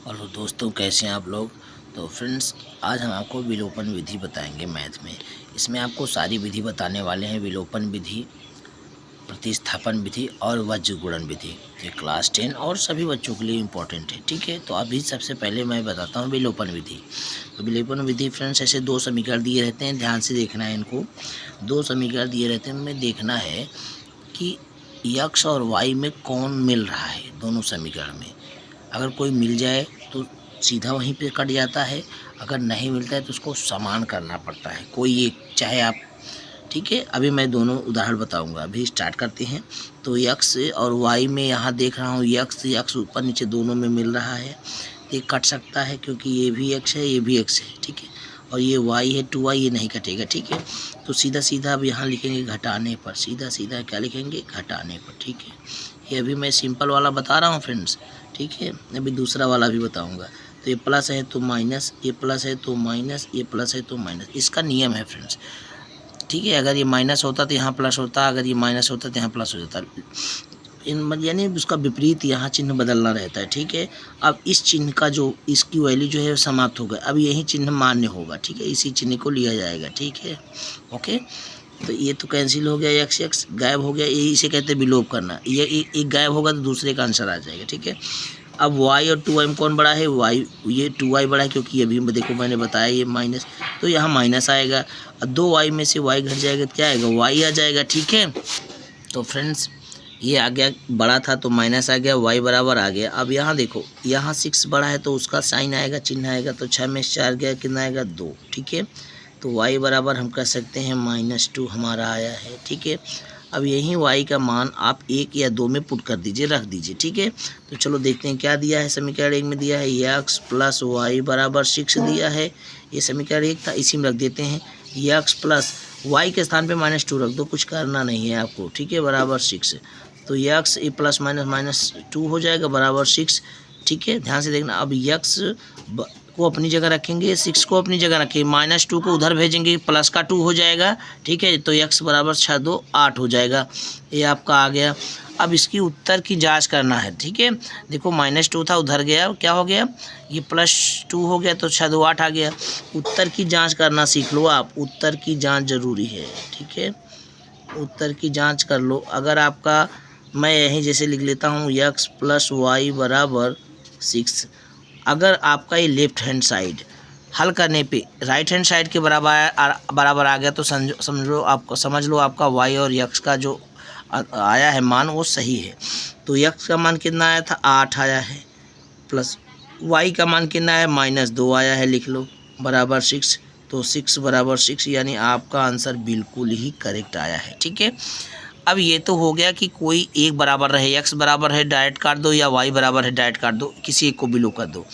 Hello दोस्तों, कैसे हैं आप लोग। तो फ्रेंड्स, आज हम आपको विलोपन विधि बताएंगे मैथ में। इसमें आपको सारी विधि बताने वाले हैं, विलोपन विधि, प्रतिस्थापन विधि और वज्र गुणन विधि। ये क्लास 10 और सभी बच्चों के लिए इम्पोर्टेंट है, ठीक है। तो अभी सबसे पहले मैं बताता हूँ विलोपन विधि। तो विलोपन विधि फ्रेंड्स, ऐसे दो समीकरण दिए रहते हैं, ध्यान से देखना है इनको। दो समीकरण दिए रहते हैं, उनमें देखना है कि यक्स और वाई में कौन मिल रहा है। दोनों समीकरण में अगर कोई मिल जाए तो सीधा वहीं पे कट जाता है, अगर नहीं मिलता है तो उसको समान करना पड़ता है, कोई एक चाहे आप, ठीक है। अभी मैं दोनों उदाहरण बताऊंगा। अभी स्टार्ट करते हैं। तो यक्स और वाई में यहाँ देख रहा हूँ, यक्स यक्स ऊपर नीचे दोनों में मिल रहा है, ये कट सकता है क्योंकि ये भी एक्स है, ये भी एक्स है, ठीक है। और ये वाई है 2y, ये नहीं कटेगा, ठीक है। तो सीधा सीधा अब यहाँ लिखेंगे घटाने पर, सीधा सीधा क्या लिखेंगे, घटाने पर, ठीक है। ये अभी मैं सिंपल वाला बता रहा हूँ फ्रेंड्स, ठीक है। अभी दूसरा वाला भी बताऊँगा। तो ये प्लस है तो माइनस, ये प्लस है तो माइनस, ये प्लस है तो माइनस, इसका नियम है फ्रेंड्स, ठीक है। अगर ये माइनस होता तो यहाँ प्लस होता, अगर ये माइनस होता तो यहाँ प्लस हो जाता, यानी उसका विपरीत यहाँ चिन्ह बदलना रहता है, ठीक है। अब इस चिन्ह का जो, इसकी वैल्यू जो है समाप्त हो गया, अब यही चिन्ह मान्य होगा, ठीक है। इसी चिन्ह को लिया जाएगा, ठीक है, ओके। तो ये तो कैंसिल हो गया, एक्स एक्स गायब हो गया, ये इसे कहते हैं विलोप करना। ये एक गायब होगा तो दूसरे का आंसर आ जाएगा, ठीक है। अब y और 2y में कौन बड़ा है, y, ये 2y बड़ा है क्योंकि अभी देखो मैंने बताया ये माइनस, तो यहाँ माइनस आएगा। अब 2y में से y घट जाएगा तो क्या आएगा, y आ जाएगा, ठीक है। तो फ्रेंड्स, ये आ गया, बड़ा था तो माइनस आ गया, y बराबर आ गया। अब यहाँ देखो, यहाँ 6 बड़ा है तो उसका साइन आएगा, चिन्ह आएगा, तो 6 में 4 गया, कितना आएगा 2, ठीक है। तो y बराबर हम कर सकते हैं -2 हमारा आया है, ठीक है। अब यही y का मान आप 1 या 2 में पुट कर दीजिए, रख दीजिए, ठीक है। तो चलो देखते हैं क्या दिया है। समीकरण 1 में दिया है x प्लस वाई बराबर 6 दिया है, ये समीकरण 1 था, इसी में रख देते हैं। x प्लस वाई के स्थान पे -2 रख दो, कुछ करना नहीं है आपको, ठीक है, बराबर 6। तो x ए प्लस माइनस -2 हो जाएगा बराबर 6, ठीक है। ध्यान से देखना, अब x को अपनी जगह रखेंगे, 6 को अपनी जगह रखेंगे, -2 को उधर भेजेंगे, प्लस का 2 हो जाएगा, ठीक है। तो x बराबर 6 2 8 हो जाएगा, ये आपका आ गया। अब इसकी उत्तर की जांच करना है, ठीक है। देखो -2 था, उधर गया, क्या हो गया, ये +2 हो गया, तो 6 2 8 आ गया। उत्तर की जांच करना सीख लो आप, उत्तर की जांच ज़रूरी है, ठीक है। उत्तर की जांच कर लो। अगर आपका, मैं यहीं जैसे लिख लेता हूँ, x प्लस वाई बराबर 6, अगर आपका ये लेफ्ट हैंड साइड हल करने पे राइट हैंड साइड के बराबर आ गया तो समझ लो आपका y और x का जो आया है मान वो सही है। तो x का मान कितना आया था, 8 आया है, प्लस y का मान कितना है, -2 आया है, लिख लो, बराबर 6। तो 6 बराबर 6, यानी आपका आंसर बिल्कुल ही करेक्ट आया है, ठीक है। अब ये तो हो गया कि कोई एक बराबर रहे, x बराबर है डायरेक्ट काट दो, या y बराबर है डायरेक्ट काट दो, किसी एक को बिलो कर दो।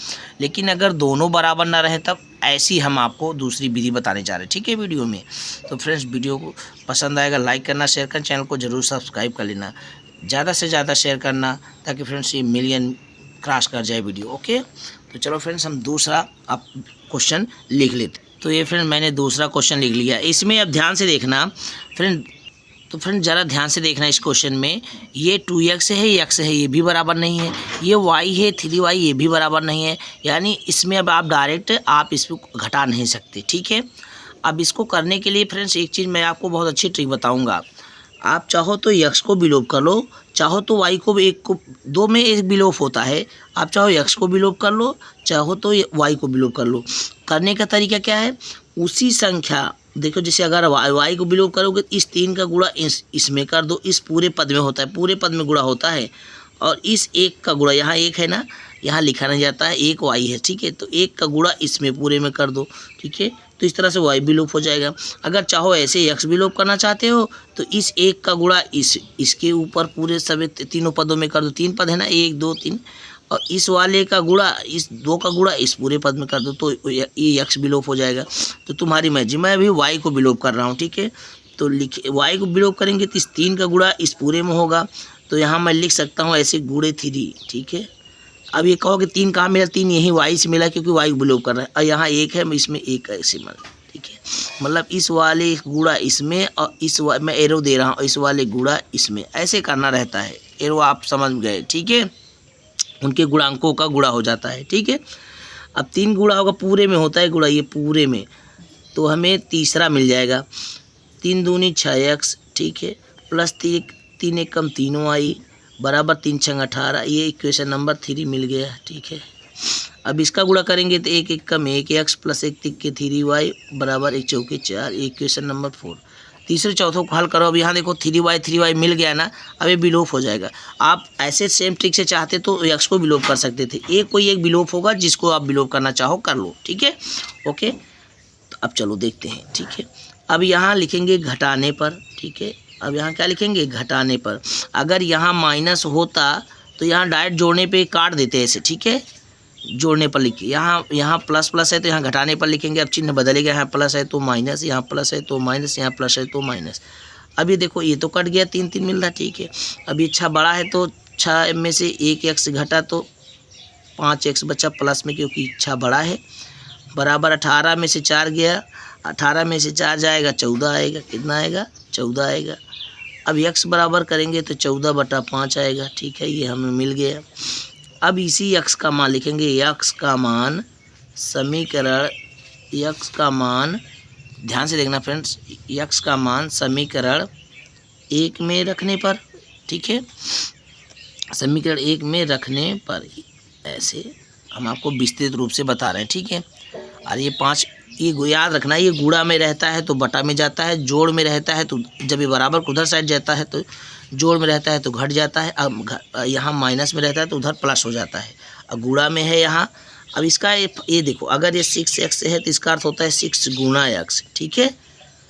लेकिन अगर दोनों बराबर ना रहे तब ऐसी हम आपको दूसरी विधि बताने जा रहे हैं, ठीक है, वीडियो में। तो फ्रेंड्स, वीडियो को पसंद आएगा लाइक करना, शेयर करना, चैनल को ज़रूर सब्सक्राइब कर लेना, ज़्यादा से ज़्यादा शेयर करना, ताकि फ्रेंड्स ये मिलियन क्रॉस कर जाए वीडियो, ओके। तो चलो फ्रेंड्स, हम दूसरा आप क्वेश्चन लिख लेते। तो ये फ्रेंड मैंने दूसरा क्वेश्चन लिख लिया, इसमें अब ध्यान से देखना फ्रेंड। तो फ्रेंड ज़रा ध्यान से देखना, इस क्वेश्चन में ये 2x है, x है, ये भी बराबर नहीं है, ये y है 3y, ये भी बराबर नहीं है, यानी इसमें अब आप डायरेक्ट आप इसको घटा नहीं सकते, ठीक है। अब इसको करने के लिए फ्रेंड्स एक चीज़ मैं आपको बहुत अच्छी ट्रिक बताऊंगा। आप चाहो तो x को विलोप कर लो, चाहो तो y को, एक को, दो में एक विलोप होता है, आप चाहो x को विलोप कर लो, चाहो तो y को विलोप कर लो। करने का तरीका क्या है, उसी संख्या, देखो जैसे अगर y को विलोप करोगे तो इस 3 का गुणा इसमें कर दो, इस पूरे पद में होता है, पूरे पद में गुणा होता है, और इस 1 का गुणा, यहाँ 1 है ना, यहाँ लिखा नहीं जाता है, 1 y है, ठीक है। तो 1 का गुणा इसमें पूरे में कर दो, ठीक है। तो इस तरह से y विलोप हो जाएगा। अगर चाहो ऐसे x विलोप करना चाहते हो तो इस 1 का गुणा इसके ऊपर पूरे सभी तीनों पदों में कर दो, 3 पद है ना, 1 2 3, और इस वाले का गुणा, इस 2 का गुणा इस पूरे पद में कर दो, तो ये x विलोप हो जाएगा। तो तुम्हारी मर्जी, मैं अभी y को विलोप कर रहा हूँ, ठीक है। तो लिखे y को विलोप करेंगे तो इस 3 का गुणा इस पूरे में होगा, तो यहाँ मैं लिख सकता हूँ ऐसे गुणे 3, ठीक है। अब ये कहो कि 3 कहाँ मिला, 3 यही y से मिला क्योंकि y को विलोप कर रहा है, और यहाँ 1 है, इसमें 1 ऐसे मिला, ठीक है। मतलब इस वाले गुणा इसमें, और इस मैं एरो दे रहा हूँ, इस वाले गुणा इसमें, ऐसे करना रहता है, एरो आप समझ गए, ठीक है। उनके गुणांकों का गुणा हो जाता है। ठीक है, अब 3 गुणा होगा, पूरे में होता है गुणा, ये पूरे में, तो हमें तीसरा मिल जाएगा 3 दूनी 6x। ठीक है, प्लस 3 एक कम 3y बराबर 3 छंग 18। ये इक्वेशन नंबर 3 मिल गया। ठीक है, अब इसका गुणा करेंगे तो 1 एक कम 1x प्लस 1 तिक्के 3y बराबर 1 चौके 4। Equation number 4। तीसरे चौथों को हल करो। अब यहाँ देखो 3y मिल गया ना, अब ये विलोप हो जाएगा। आप ऐसे सेम ट्रिक से चाहते तो x को विलोप कर सकते थे। एक कोई एक विलोप होगा, जिसको आप विलोप करना चाहो कर लो। ठीक है, ओके, तो अब चलो देखते हैं। ठीक है, अब यहाँ लिखेंगे घटाने पर। ठीक है, अब यहाँ क्या लिखेंगे, घटाने पर। अगर यहाँ माइनस होता तो यहाँ डायरेक्ट जोड़ने पे काट देते ऐसे। ठीक है, जोड़ने पर लिखिए, यहाँ प्लस प्लस है तो यहाँ घटाने पर लिखेंगे। अब चिन्ह बदलेगा, यहाँ प्लस है तो माइनस, यहाँ प्लस है तो माइनस, यहाँ प्लस है तो माइनस। अब ये देखो, ये तो कट गया, 3 3 मिल रहा। ठीक है, अब ये 6 बड़ा है तो 6 में से 1x घटा तो 5x बचा प्लस में, क्योंकि 6 बड़ा है, बराबर 18 में से 4 गया, 18 में से 4 जाएगा 14 आएगा। कितना आएगा, 14 आएगा। अब x बराबर करेंगे तो 14/5 आएगा। ठीक है, ये हमें मिल गया। अब इसी x का मान लिखेंगे, x का मान समीकरण, x का मान, ध्यान से देखना फ्रेंड्स, x का मान समीकरण 1 में रखने पर। ठीक है, समीकरण 1 में रखने पर ऐसे हम आपको विस्तृत रूप से बता रहे हैं। ठीक है, और ये 5, ये याद रखना, ये गुणा में रहता है तो बटा में जाता है, जोड़ में रहता है तो जब ये बराबर को उधर साइड जाता है तो जोड़ में रहता है तो घट जाता है। अब यहाँ माइनस में रहता है तो उधर प्लस हो जाता है। अब गुणा में है यहाँ। अब इसका ये देखो, अगर ये 6x है तो इसका अर्थ होता है 6 गुणा x। ठीक है,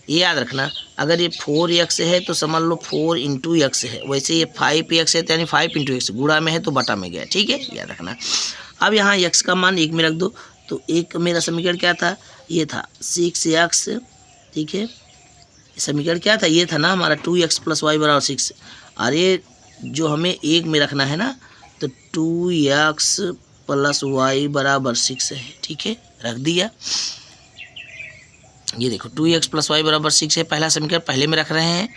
ये याद रखना। अगर ये 4x है तो समझ लो 4 इंटू x है। वैसे ये 5x है तो यानी 5 इंटू x, गुणा में है तो बटा में गया। ठीक है, याद रखना। अब यहाँ x का मान 1 में रख दो, तो एक मेरा समीकरण क्या था, ये था 6x। ठीक है, समीकरण क्या था, ये था ना हमारा 2x + y = 6। और ये जो हमें 1 में रखना है ना, तो 2x + y = 6 है। ठीक है, रख दिया। ये देखो 2x + y = 6 है, पहला समीकरण पहले में रख रहे हैं।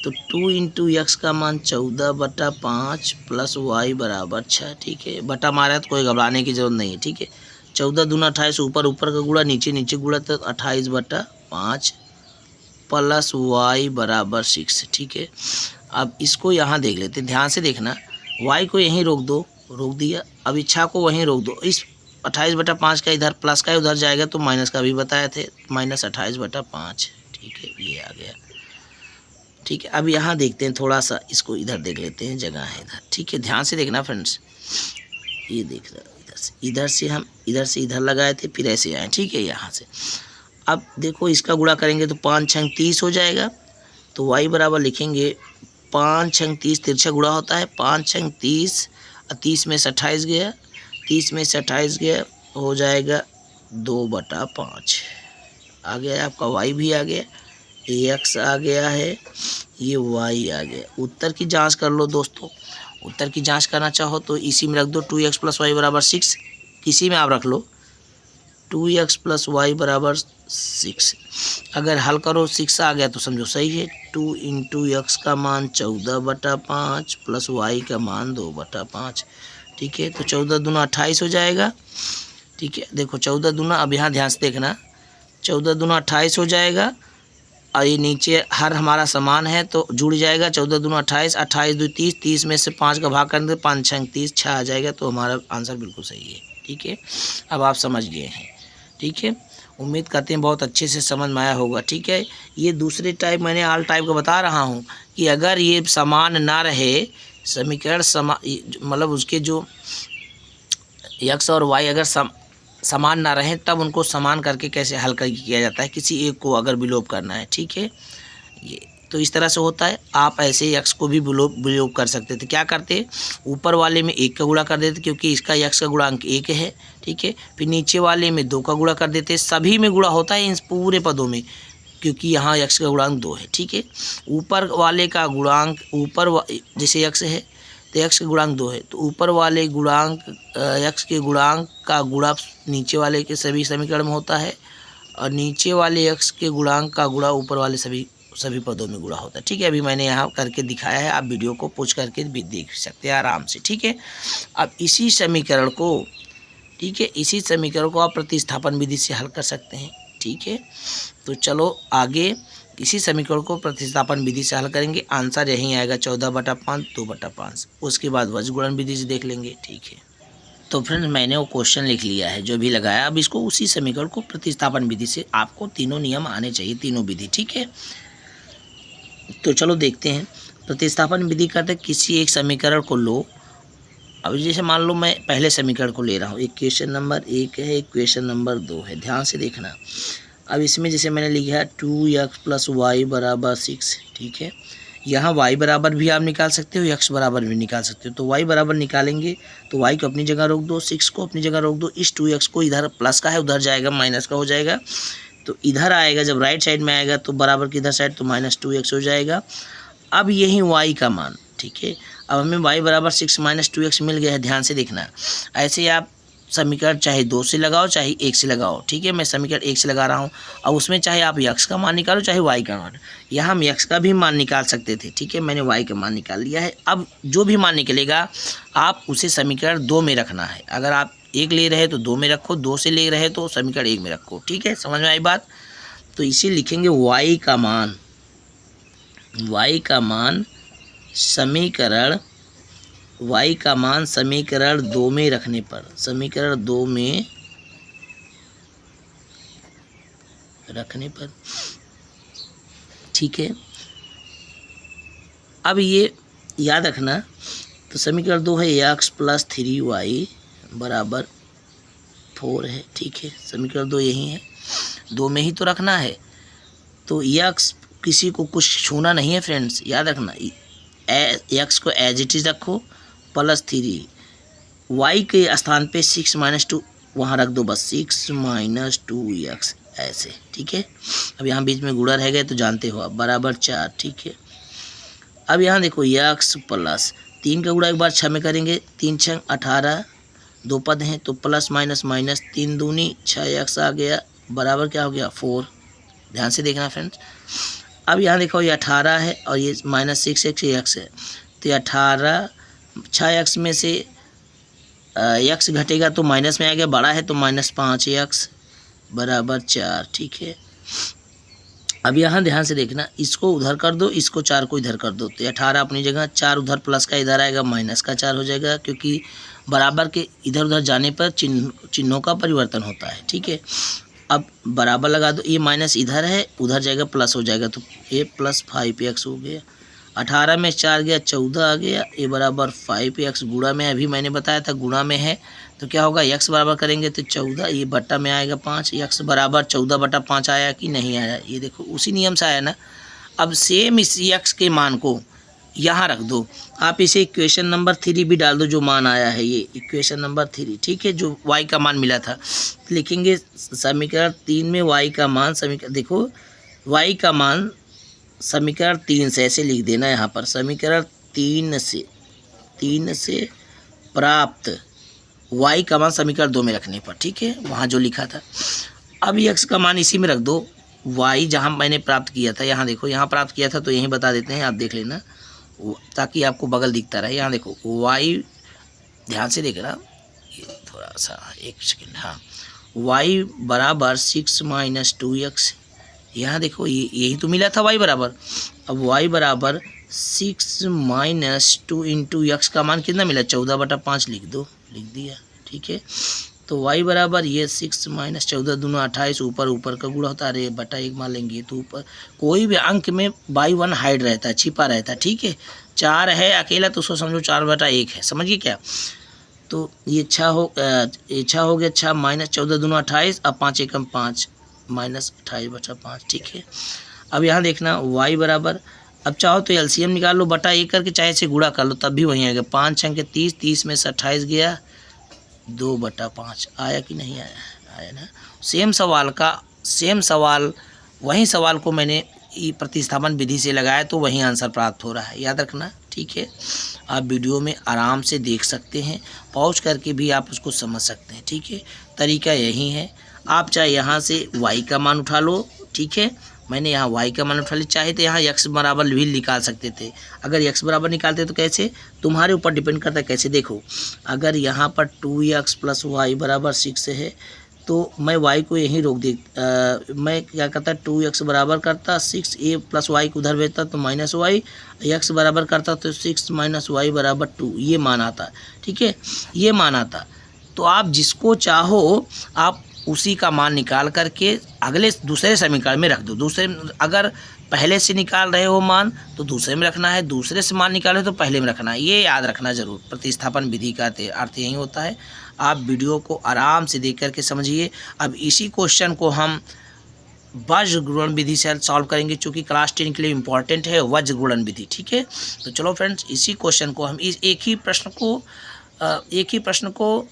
तो 2 इंटू x का मान 14/5 + y = 6। ठीक है, बटा मारा तो कोई घबराने की जरूरत नहीं है। ठीक है, 14 दूना 28, ऊपर ऊपर का गुणा, नीचे नीचे गुणा, तो 28/5 + y = 6। ठीक है, अब इसको यहाँ देख लेते हैं, ध्यान से देखना। y को यहीं रोक दो, रोक दिया। अब इच्छा को वहीं रोक दो। इस 28/5 का इधर प्लस का उधर जाएगा तो माइनस का भी बताए थे, -28/5। ठीक है, ये आ गया। ठीक है, अब यहाँ देखते हैं, थोड़ा सा इसको इधर देख लेते हैं, जगह है इधर। ठीक है, ध्यान से देखना फ्रेंड्स, ये देख रहे, इधर से हम इधर से इधर लगाए थे, फिर ऐसे आए। ठीक है, यहाँ से अब देखो, इसका गुणा करेंगे तो 5 छंग 30 हो जाएगा। तो y बराबर लिखेंगे 5 छंग 30, तिरछा गुणा होता है, 5 छंग 30, 30 में से 28 गया, 30 में से 28 गया, हो जाएगा 2/5। आ गया आपका y भी आ गया, x आ गया है, ये y आ गया। उत्तर की जांच कर लो दोस्तों। उत्तर की जांच करना चाहो तो इसी में रख दो, 2x + y = 6। किसी में आप रख लो 2x + y = 6। अगर हल करो 6 आ गया तो समझो सही है। 2 इंटू x का मान 14/5 + y का मान 2/5। ठीक है, तो 14 दूना 28 हो जाएगा। ठीक है, देखो 14 दूना, अब यहाँ ध्यान से देखना, 14 दूना 28 हो जाएगा। और ये नीचे हर हमारा समान है तो जुड़ जाएगा, 14 दूना 28, 28 2 30, 30 में से 5 का भाग करने 5 छंग 30, 6 आ जाएगा। तो हमारा आंसर बिल्कुल सही है। ठीक है, अब आप समझ गए हैं। ठीक है, उम्मीद करते हैं बहुत अच्छे से समझ में आया होगा। ठीक है, ये दूसरे टाइप, मैंने ऑल टाइप का बता रहा हूँ कि अगर ये समान ना रहे, समीकरण मतलब उसके जो x और y अगर समान ना रहें, तब उनको समान करके कैसे हल किया जाता है, किसी एक को अगर विलोप करना है। ठीक है, ये तो इस तरह से होता है। आप ऐसे x को भी विलोप कर सकते थे। क्या करते, ऊपर वाले में 1 का गुणा कर देते, क्योंकि इसका x का गुणांक 1 है। ठीक है, फिर नीचे वाले में 2 का गुणा कर देते। सभी में गुणा होता है इन पूरे पदों में, क्योंकि यहाँ x का गुणांक 2 है। ठीक है, ऊपर वाले का गुणांक, जैसे x है तो x के गुणांक 2 है, तो ऊपर वाले गुणांक x के गुणांक का गुणा नीचे वाले के सभी समीकरण में होता है, और नीचे वाले x के गुणांक का गुणा ऊपर वाले सभी सभी पदों में गुणा होता है। ठीक है, अभी मैंने यहाँ करके दिखाया है, आप वीडियो को पॉज करके भी देख सकते हैं आराम से। ठीक है, अब इसी समीकरण को, ठीक है, इसी समीकरण को आप प्रतिस्थापन विधि से हल कर सकते हैं। ठीक है, तो चलो आगे इसी समीकरण को प्रतिस्थापन विधि से हल करेंगे। आंसर यहीं आएगा 14/5 2/5। उसके बाद वज्रगुणन विधि से देख लेंगे। ठीक है, तो फ्रेंड्स मैंने वो क्वेश्चन लिख लिया है जो भी लगाया। अब इसको उसी समीकरण को प्रतिस्थापन विधि से, आपको तीनों नियम आने चाहिए, तीनों विधि। ठीक है, तो चलो देखते हैं। प्रतिस्थापन विधि करते किसी एक समीकरण को लो। अब जैसे मान लो मैं पहले समीकरण को ले रहा हूँ, इक्वेशन नंबर 1 है, इक्वेशन नंबर 2 है, ध्यान से देखना। अब इसमें जैसे मैंने लिखा है 2x + y = 6। ठीक है, यहाँ y बराबर भी आप निकाल सकते हो, x बराबर भी निकाल सकते हो। तो y बराबर निकालेंगे तो y को अपनी जगह रोक दो, 6 को अपनी जगह रोक दो। इस 2x को इधर प्लस का है उधर जाएगा, माइनस का हो जाएगा। तो इधर आएगा, जब राइट साइड में आएगा तो बराबर की इधर साइड, तो -2x हो जाएगा। अब यही y का मान, ठीक है, अब हमें y बराबर 6 - 2x मिल गया है। ध्यान से देखना, ऐसे आप समीकरण चाहे 2 से लगाओ चाहे 1 से लगाओ। ठीक है, मैं समीकरण 1 से लगा रहा हूँ। अब उसमें चाहे आप x का मान निकालो चाहे y का मान, यहाँ हम x का भी मान निकाल सकते थे। ठीक है, मैंने y का मान निकाल लिया है। अब जो भी मान निकलेगा आप उसे समीकरण 2 में रखना है। अगर आप 1 ले रहे तो 2 में रखो, 2 से ले रहे तो समीकरण 1 में रखो। ठीक है, समझ में आई बात। तो इसे लिखेंगे y का मान, y का मान समीकरण, y का मान समीकरण 2 में रखने पर, समीकरण 2 में रखने पर। ठीक है, अब ये याद रखना। तो समीकरण 2 है x + 3y = 4 है। ठीक है, समीकरण 2 यही है, 2 में ही तो रखना है। तो x किसी को कुछ छूना नहीं है फ्रेंड्स, याद रखना। x को एज इट इज रखो +3, y के स्थान पे 6 - 2 वहाँ रख दो, बस 6 - 2x ऐसे। ठीक है, अब यहाँ बीच में गुणा रह गए तो जानते हो आप, =4। ठीक है, अब यहाँ देखो x + 3 का गुणा एक बार 6 में करेंगे, 3 × 6 = 18, 2 पद हैं तो प्लस माइनस माइनस, 3 दूनी 6x आ गया, बराबर क्या हो गया 4। ध्यान से देखना फ्रेंड्स। अब यहाँ देखो ये 18 है और ये -6x ये x है, तो 18 6x में से x घटेगा तो माइनस में आ गया, बड़ा है तो -5x = 4। ठीक है, अब यहाँ ध्यान से देखना, इसको उधर कर दो, इसको 4 को इधर कर दो, तो 18 अपनी जगह, 4 उधर प्लस का इधर आएगा, माइनस का 4 हो जाएगा, क्योंकि बराबर के इधर उधर जाने पर चिन्हों का परिवर्तन होता है। ठीक है, अब बराबर लगा दो, ये माइनस इधर है उधर जाएगा, प्लस हो जाएगा, तो ये +5x हो गया। 18 में 4 गया, 14 आ गया, ये बराबर 5x। गुणा में अभी मैंने बताया था, गुणा में है तो क्या होगा, x बराबर करेंगे तो 14, ये बट्टा में आएगा 5, x बराबर 14/5 आया कि नहीं आया, ये देखो उसी नियम से आया ना। अब सेम इस x के मान को यहाँ रख दो, आप इसे इक्वेशन नंबर 3 भी डाल दो, जो मान आया है ये इक्वेशन नंबर 3। ठीक है, जो y का मान मिला था, लिखेंगे समीकरण 3 में y का मान, समीकरण देखो y का मान समीकरण 3 से ऐसे लिख देना यहाँ पर, समीकरण 3 से प्राप्त y का मान समीकरण 2 में रखने पर। ठीक है, वहाँ जो लिखा था। अब x का मान इसी में रख दो, y जहाँ मैंने प्राप्त किया था, यहाँ देखो यहाँ प्राप्त किया था तो यहीं बता देते हैं, आप देख लेना ताकि आपको बगल दिखता रहे। यहाँ देखो y, ध्यान से देखना, ये थोड़ा सा 1 सेकेंड, हाँ, y बराबर 6 - 2x। यहाँ देखो यही तो मिला था y बराबर। अब y बराबर 6 - 2 × x का मान कितना मिला, 14/5 लिख दो, लिख दिया। ठीक है, तो y बराबर ये 6 - 14 दूना 28, ऊपर का गुणा होता है, अरे बटा 1 मान लेंगे तो ऊपर कोई भी अंक में बाई 1 हाइड रहता है, छिपा रहता है। ठीक है, 4 है अकेला तो उसको समझो 4/1 है, समझिए क्या। तो ये 6 हो गया, 6 - 14 दूना 28, अब 5 × 5 -28/5। ठीक है, अब यहाँ देखना y बराबर, अब चाहो तो एलसीएम निकाल लो, बटा 1 करके चाहे से गुणा कर लो तब भी वहीं आएगा, 5 × 6 = 30, 30 में से 28 गया, 2/5 आया कि नहीं आया, आया ना। सेम सवाल वही सवाल को मैंने प्रतिस्थापन विधि से लगाया तो वही आंसर प्राप्त हो रहा है, याद रखना। ठीक है, आप वीडियो में आराम से देख सकते हैं, पॉज करके भी आप उसको समझ सकते हैं। ठीक है, तरीका यही है, आप चाहे यहाँ से y का मान उठा लो, ठीक है, मैंने यहाँ y का मान उठा लिया। चाहे तो यहाँ x बराबर भी निकाल सकते थे। अगर x बराबर निकालते तो कैसे, तुम्हारे ऊपर डिपेंड करता है कैसे। देखो अगर यहाँ पर 2x + y बराबर 6 है तो मैं y को यहीं रोक दी, मैं क्या करता 2x बराबर करता 6a + y को उधर भेजता तो -y, x बराबर करता तो 6 - y बराबर 2, ये मान आता। ठीक है, ये मान आता। तो आप जिसको चाहो आप उसी का मान निकाल करके अगले दूसरे समीकरण में रख दो। दूसरे अगर पहले से निकाल रहे हो मान तो दूसरे में रखना है, दूसरे से मान निकाल रहे हो तो पहले में रखना है। ये याद रखना ज़रूर। प्रतिस्थापन विधि का अर्थ यही होता है। आप वीडियो को आराम से देख करके समझिए। अब इसी क्वेश्चन को हम वज्र गुणन विधि से सॉल्व करेंगे, चूँकि क्लास 10 के लिए इम्पॉर्टेंट है वज्र गुणन विधि। ठीक है, तो चलो फ्रेंड्स इसी क्वेश्चन को हम एक ही प्रश्न को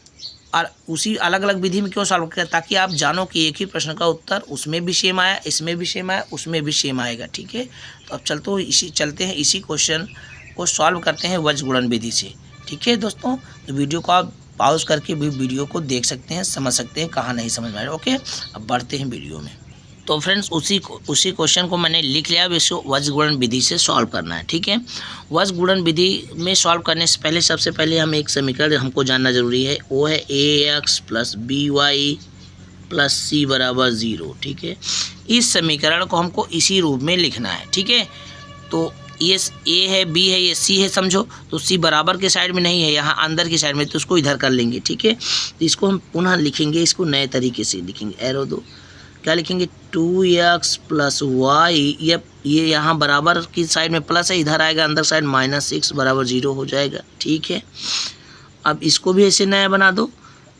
और उसी अलग अलग विधि में क्यों सॉल्व करें, ताकि आप जानो कि एक ही प्रश्न का उत्तर उसमें भी सेम आया, इसमें भी सेम आया, उसमें भी सेम आएगा। ठीक है, तो अब चलते हैं इसी क्वेश्चन को सॉल्व करते हैं वज्र गुणन विधि से। ठीक है दोस्तों, तो वीडियो को आप पॉज करके भी वीडियो को देख सकते हैं, समझ सकते हैं कहाँ नहीं समझ में आया। ओके, अब बढ़ते हैं वीडियो में। तो फ्रेंड्स उसी क्वेश्चन को मैंने लिख लिया। अब इसको वज्र गुणन विधि से सॉल्व करना है। ठीक है, वज्र गुणन विधि में सॉल्व करने से पहले सबसे पहले हम एक समीकरण हमको जानना जरूरी है, वो है ax + by + c = 0। ठीक है, इस समीकरण को हमको इसी रूप में लिखना है। ठीक है, तो ये a है, b है, ये c है समझो। तो c बराबर के साइड में नहीं है, यहाँ अंदर की साइड में, तो उसको इधर कर लेंगे। ठीक है, तो इसको हम पुनः लिखेंगे, इसको नए तरीके से लिखेंगे। एरो दो, क्या लिखेंगे 2x + y, ये यहाँ बराबर की साइड में प्लस है, इधर आएगा अंदर साइड -6 = 0 हो जाएगा। ठीक है, अब इसको भी ऐसे नया बना दो,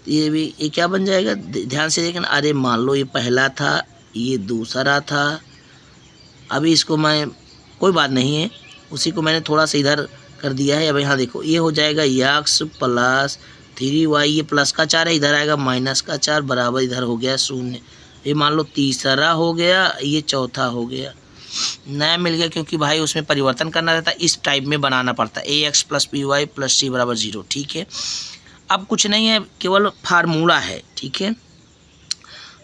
ये क्या बन जाएगा, ध्यान से देखना। अरे मान लो ये पहला था, ये दूसरा था। अभी इसको मैं, कोई बात नहीं है, उसी को मैंने थोड़ा सा इधर कर दिया है। अब यहाँ देखो ये हो जाएगा x + 3y, ये प्लस का 4 है, इधर आएगा -4 बराबर इधर हो गया 0। ये मान लो तीसरा हो गया, ये चौथा हो गया, नया मिल गया, क्योंकि भाई उसमें परिवर्तन करना रहता है, इस टाइप में बनाना पड़ता है। ax + by + c = 0। ठीक है, अब कुछ नहीं है, केवल फार्मूला है। ठीक है,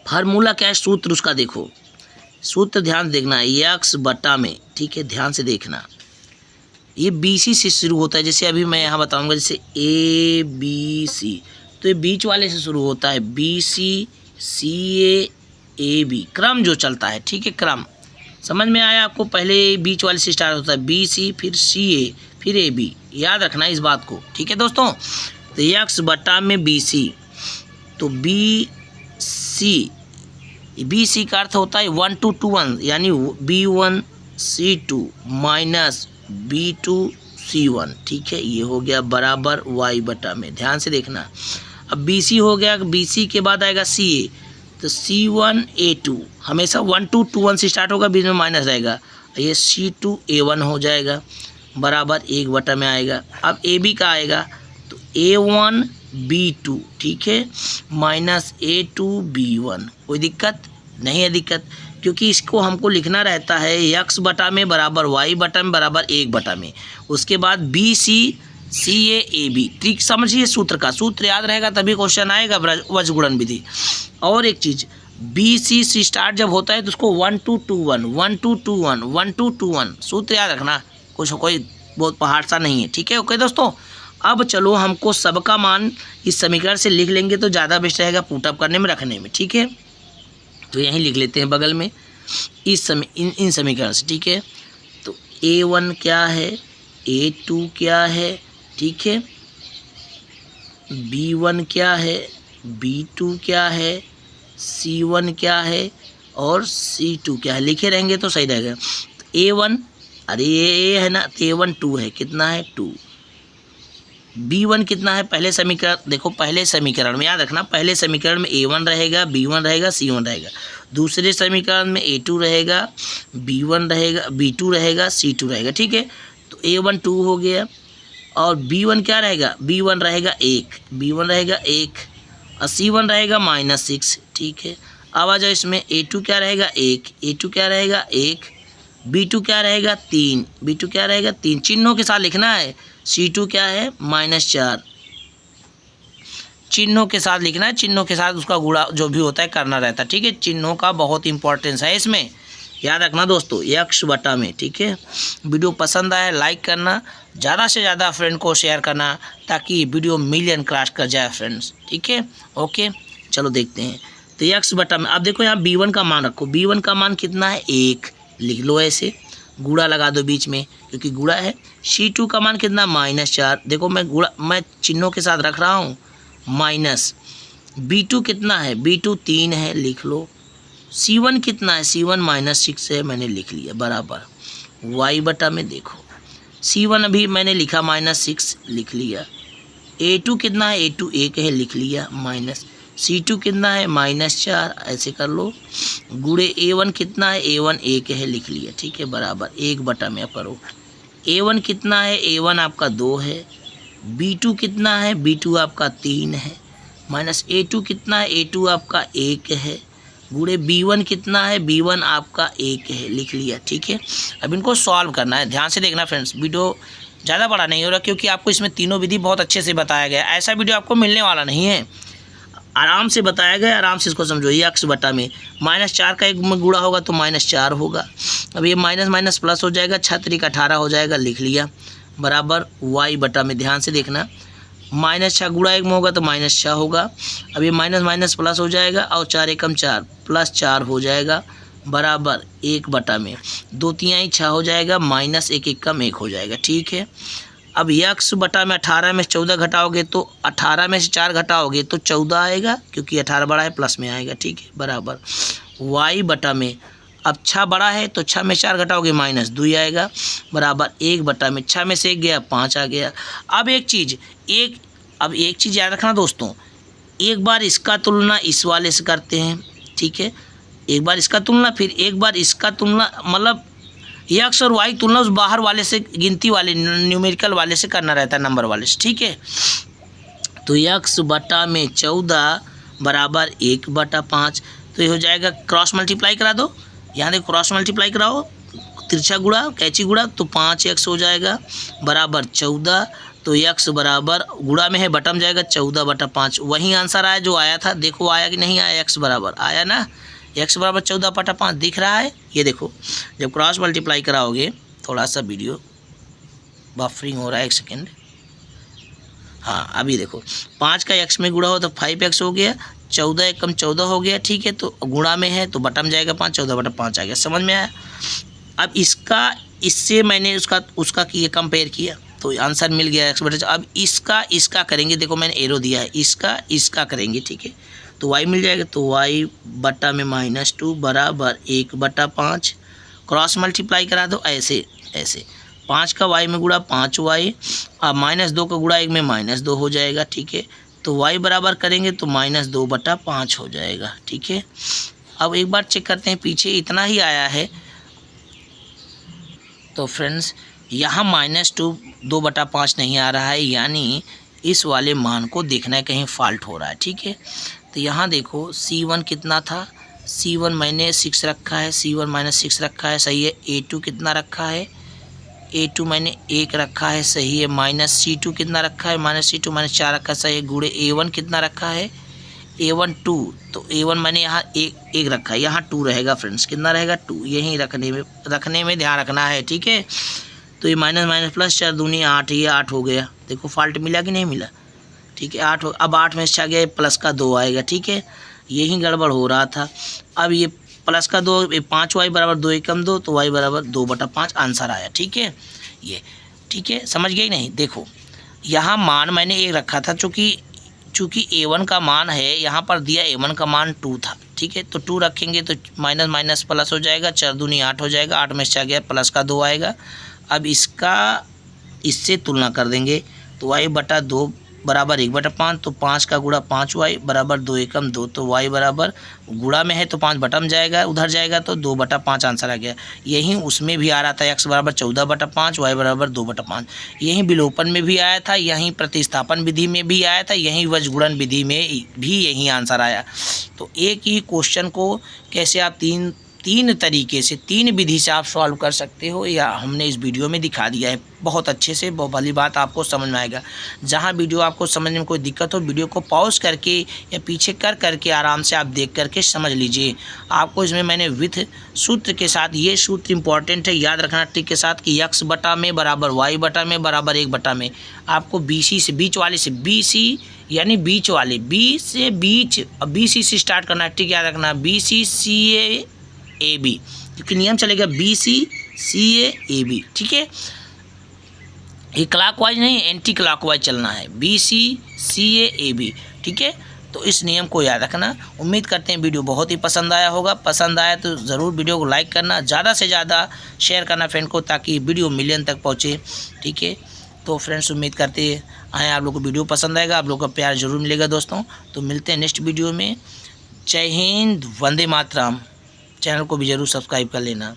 फार्मूला क्या है, सूत्र उसका देखो, सूत्र ध्यान देखना है x बटा में। ठीक है, ध्यान से देखना, ये BC से शुरू होता है। जैसे अभी मैं यहाँ बताऊँगा, जैसे ABC, तो ये बीच वाले से शुरू होता है, BC CA AB, क्रम जो चलता है। ठीक है, क्रम समझ में आया आपको। पहले बीच वाले से स्टार्ट होता है BC, फिर CA, फिर AB, याद रखना इस बात को। ठीक है दोस्तों, तो x बटा में BC, तो BC का अर्थ होता है 1 to 1, यानी B1 C2 - B2 C1। ठीक है, ये हो गया बराबर y बटा में। ध्यान से देखना, अब BC हो गया, BC के बाद आएगा CA, तो C1 A2, हमेशा 1 to 1 से स्टार्ट होगा, बीच में माइनस रहेगा, ये C2 A1 हो जाएगा, बराबर 1 बटा में आएगा। अब AB का आएगा, तो A1 B2, ठीक है, -A2 B1। कोई दिक्कत नहीं है, दिक्कत, क्योंकि इसको हमको लिखना रहता है x बटा में बराबर y बटा में बराबर 1 बटा में, उसके बाद BC CA AB। ठीक समझिए, सूत्र का, सूत्र याद रहेगा तभी क्वेश्चन आएगा वज्र गुणन विधि। और एक चीज़, BC से स्टार्ट जब होता है तो उसको 1 to 2 1 to 2 1 सूत्र याद रखना, कोई बहुत पहाड़ सा नहीं है। ठीक है, ओके दोस्तों, अब चलो हमको सबका मान इस समीकरण से लिख लेंगे तो ज़्यादा बेस्ट रहेगा पुटअप करने में, रखने में। ठीक है, तो यहीं लिख लेते हैं बगल में इस इन समीकरण से। ठीक है, तो A1 क्या है, A2 क्या है, ठीक है, B1 क्या है, B2 क्या है, C1 क्या है और C2 क्या है, लिखे रहेंगे तो सही रहेगा। तो A1, अरे ये है ना, तो A1 2 है, कितना है 2। B1 कितना है, पहले समीकरण देखो, पहले समीकरण में याद रखना, पहले समीकरण में A1 रहेगा, B1 रहेगा, C1 रहेगा, दूसरे समीकरण में A2 रहेगा, B1 रहेगा, B2 रहेगा, C2 रहेगा। ठीक है, तो A1 2 हो गया, और B1 क्या रहेगा, B1 रहेगा 1, B1 रहेगा 1 और C1 रहेगा -6। ठीक है, अब आ जाओ इसमें, A2 क्या रहेगा 1, A2 क्या रहेगा 1, B2 क्या रहेगा 3, B2 क्या रहेगा 3, चिन्हों के साथ लिखना है। C2 क्या है -4, चिन्हों के साथ लिखना है, चिन्हों के साथ उसका गुणा जो भी होता है करना रहता है। ठीक है, चिन्हों का बहुत इंपॉर्टेंस है इसमें, याद रखना दोस्तों, x बटा में, ठीक है। वीडियो पसंद आए लाइक करना, ज़्यादा से ज़्यादा फ्रेंड को शेयर करना ताकि वीडियो मिलियन क्रॉस कर जाए फ्रेंड्स, ठीक है। ओके चलो देखते हैं। तो x बटा में अब देखो यहाँ b1 का मान रखो, b1 का मान कितना है 1, लिख लो ऐसे, गुणा लगा दो बीच में क्योंकि गुणा है। c2 का मान कितना -4, देखो मैं चिन्हों के साथ रख रहा हूँ माइनस। b2 कितना है, b2 3 है, लिख लो। c1 कितना है, c1 -6 है, मैंने लिख लिया, बराबर y बटा में देखो c1 अभी मैंने लिखा -6, लिख लिया। a2 कितना है, a2 1 है, लिख लिया, माइनस। c2 कितना है -4, ऐसे कर लो, गुणे a1 कितना है, a1 1 है, लिख लिया, ठीक है, बराबर 1 बटा में करो। a1 कितना है, a1 आपका 2 है, b2 कितना है, b2 आपका 3 है, माइनस a2 कितना है, a2 आपका 1 है, गुणे b1 कितना है, b1 आपका 1 है, लिख लिया, ठीक है। अब इनको सॉल्व करना है, ध्यान से देखना फ्रेंड्स, वीडियो ज़्यादा बड़ा नहीं हो रहा क्योंकि आपको इसमें तीनों विधि बहुत अच्छे से बताया गया है। ऐसा वीडियो आपको मिलने वाला नहीं है, आराम से बताया गया, आराम से इसको समझो। ये x बटा में -4 का एक में गुणा होगा तो -4 होगा। अब ये माइनस माइनस प्लस हो जाएगा, 6 3 18 हो जाएगा, लिख लिया, बराबर y बटा में, ध्यान से देखना, -6 गुणा 1 में होगा तो -6 होगा। अब ये माइनस माइनस प्लस हो जाएगा और 4 एकम 4 +4 हो जाएगा, बराबर 1 बटा में 2 3 6 हो जाएगा, -1 एकम 1 हो जाएगा, ठीक है। अब x बटा में 18 में 14 घटाओगे तो 18 में से 4 घटाओगे तो 14 आएगा क्योंकि 18 बड़ा है, प्लस में आएगा, ठीक है, बराबर y बटा में, अब 6 बड़ा है तो 6 में 4 घटाओगे -2 आएगा, बराबर 1 बटा में 6 में से 1 गया 5 आ गया। अब एक चीज़ याद रखना दोस्तों, एक बार इसका तुलना इस वाले से करते हैं, ठीक है, एक बार इसका तुलना, फिर एक बार इसका तुलना, मतलब x और y तुलना उस बाहर वाले से, गिनती वाले न्यूमेरिकल वाले से करना रहता है, नंबर वाले से, ठीक है। तो x बटा में 14 बराबर 1 बटा 5, तो ये हो जाएगा, क्रॉस मल्टीप्लाई करा दो, यहाँ देखो क्रॉस मल्टीप्लाई कराओ, तिरछा गुणा कैची गुणा तो 5x हो जाएगा, बराबर 14। तो x बराबर गुणा में है, बटम जाएगा 14 बटा 5, वही आंसर आया जो आया था, देखो आया कि नहीं आया, x बराबर आया ना, x बराबर 14 बटा 5 दिख रहा है। ये देखो जब क्रॉस मल्टीप्लाई कराओगे, थोड़ा सा वीडियो बफरिंग हो रहा है, 1 सेकेंड, हाँ अभी देखो 5 का x में गुणा हो तो 5x हो गया, 14 एकम 14 हो गया, ठीक है, तो गुणा में है तो बटम जाएगा 5, 14 बटा 5 आ गया, समझ में आया। अब इससे मैंने उसका किया, कंपेयर किया तो आंसर मिल गया x बटा। अब इसका करेंगे, देखो मैंने एरो दिया है, इसका करेंगे, ठीक है, तो y मिल जाएगा, तो y बटा में -2 बराबर 1 बटा 5, क्रॉस मल्टीप्लाई करा दो ऐसे 5 का y में गुणा 5y, अब -2 का गुणा 1 में -2 हो जाएगा, ठीक है, तो y बराबर करेंगे तो -2 बटा 5 हो जाएगा, ठीक है। अब एक बार चेक करते हैं, पीछे इतना ही आया है, तो फ्रेंड्स यहाँ -2 बटा 5 नहीं आ रहा है, यानी इस वाले मान को देखना है कहीं फॉल्ट हो रहा है, ठीक है। तो यहाँ देखो C1 कितना था, C1 मैंने 6 रखा है, C1 -6 रखा है, सही है। A2 कितना रखा है, A2 मैंने 1 रखा है, सही है। -C2 कितना रखा है, -C2 मैंने 4 रखा है, सही है। गुणे A1 कितना रखा है, A1 2, तो A1 मैंने यहाँ एक रखा है, यहाँ 2 रहेगा फ्रेंड्स, कितना रहेगा 2, यहीं रखने में ध्यान रखना है, ठीक है। तो ये माइनस माइनस प्लस 4 दूनी 8, ये 8 हो गया, देखो फॉल्ट मिला कि नहीं मिला, ठीक है, 8 हो। अब 8 में से आ गया प्लस का 2 आएगा, ठीक है, यही गड़बड़ हो रहा था। अब ये प्लस का 2, 5y बराबर 2 एकम 2, तो y बराबर 2 बटा 5 आंसर आया, ठीक है, ये ठीक है, समझ गए नहीं। देखो यहाँ मान मैंने एक रखा था, चूँकि A1 का मान है, यहाँ पर दिया A1 का मान 2 था, ठीक है, तो 2 रखेंगे तो माइनस माइनस प्लस हो जाएगा, 4 दूनी 8 हो जाएगा, 8 में से आ गया प्लस का 2 आएगा। अब इससे तुलना कर देंगे तो y बटा 2 बराबर 1 बटा 5, तो 5 का गुणा 5y बराबर 2 एकम 2, तो y बराबर गुणा में है तो 5 बटम जाएगा, उधर जाएगा तो 2 बटा 5 आंसर आ गया। यहीं उसमें भी आ रहा था, x बराबर 14 बटा 5, y बराबर 2 बटा 5, यहीं विलोपन में भी आया था, यहीं प्रतिस्थापन विधि में भी आया था, यहीं वज्रगुणन विधि में भी यही आंसर आया। तो एक ही क्वेश्चन को कैसे आप 3 तरीके से 3 विधि से आप सॉल्व कर सकते हो, या हमने इस वीडियो में दिखा दिया है बहुत अच्छे से। बहुत भली बात आपको समझ में आएगा। जहाँ वीडियो आपको समझने में कोई दिक्कत हो, वीडियो को पॉज करके या पीछे कर करके आराम से आप देख करके समझ लीजिए। आपको इसमें मैंने विथ सूत्र के साथ, ये सूत्र इंपॉर्टेंट है, याद रखना ट्रिक के साथ कि x बटा में बराबर y बटा में बराबर 1 बटा में। आपको BC से, बीच वाले से, BC यानी बीच वाले, B से बीच, BC से स्टार्ट करना है। ठीक याद रखना, BC CA AB, क्योंकि नियम चलेगा BC CA AB। ठीक है, ये क्लॉकवाइज नहीं, एंटी क्लॉकवाइज चलना है, BC CA AB। ठीक है, तो इस नियम को याद रखना। उम्मीद करते हैं वीडियो बहुत ही पसंद आया होगा। पसंद आया तो ज़रूर वीडियो को लाइक करना, ज़्यादा से ज़्यादा शेयर करना फ्रेंड को, ताकि वीडियो मिलियन तक पहुँचे। ठीक है, तो फ्रेंड्स उम्मीद करते हैं आप लोग को वीडियो पसंद आएगा, आप लोग का प्यार जरूर मिलेगा दोस्तों। तो मिलते हैं नेक्स्ट वीडियो में। जय हिंद, वंदे मातरम। चैनल को भी ज़रूर सब्सक्राइब कर लेना।